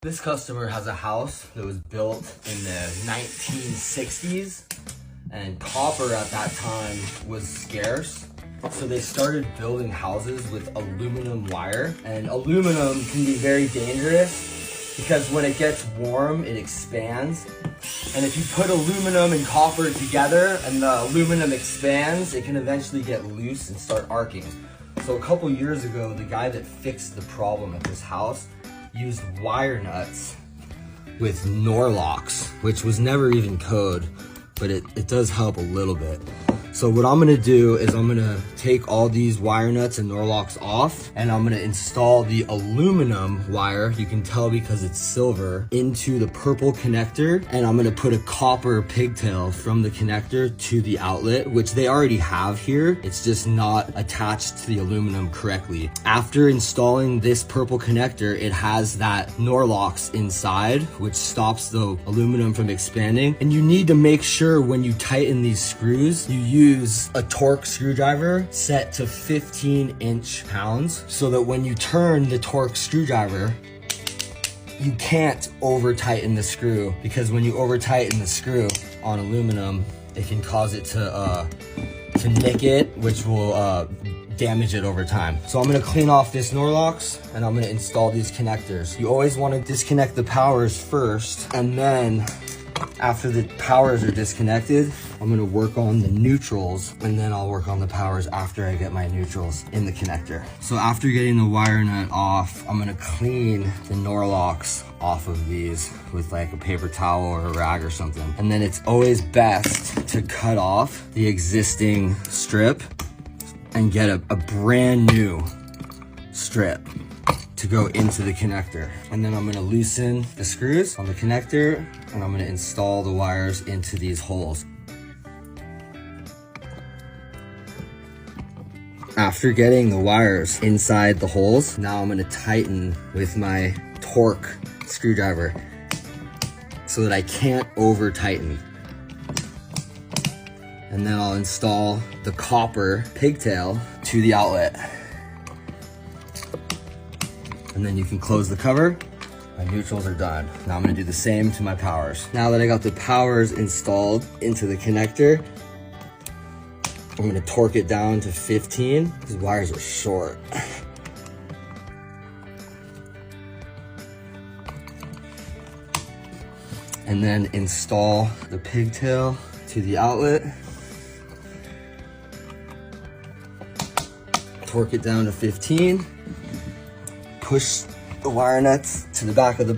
This customer has a house that was built in the 1960s, and copper at that time was scarce. So they started building houses with aluminum wire, and aluminum can be very dangerous because when it gets warm, it expands. And if you put aluminum and copper together and the aluminum expands, it can eventually get loose and start arcing. So a couple years ago, the guy that fixed the problem at this house used wire nuts with Norlox, which was never even code, but it does help a little bit. So what I'm gonna do is I'm gonna take all these wire nuts and Norlox off, and I'm gonna install the aluminum wire, you can tell because it's silver, into the purple connector, and I'm gonna put a copper pigtail from the connector to the outlet, which they already have here. It's just not attached to the aluminum correctly. After installing this purple connector, it has that Norlox inside, which stops the aluminum from expanding. And you need to make sure when you tighten these screws, you use a Torx screwdriver set to 15 inch-pounds so that when you turn the Torx screwdriver, you can't over tighten the screw, because when you over tighten the screw on aluminum, it can cause it to nick it, which will damage it over time. So I'm gonna clean off this Norlox and I'm gonna install these connectors. You always wanna disconnect the powers first, and then after the powers are disconnected, I'm gonna work on the neutrals, and then I'll work on the powers after I get my neutrals in the connector. So after getting the wire nut off, I'm gonna clean the Norlox off of these with like a paper towel or a rag or something. And then it's always best to cut off the existing strip and get a brand new strip to go into the connector. And then I'm gonna loosen the screws on the connector, and I'm gonna install the wires into these holes. After getting the wires inside the holes, now I'm gonna tighten with my Torx screwdriver so that I can't over tighten. And then I'll install the copper pigtail to the outlet. And then you can close the cover. My neutrals are done. Now I'm gonna do the same to my powers. Now that I got the powers installed into the connector, I'm gonna torque it down to 15. These wires are short. And then install the pigtail to the outlet. Torque it down to 15. Push the wire nuts to the back of the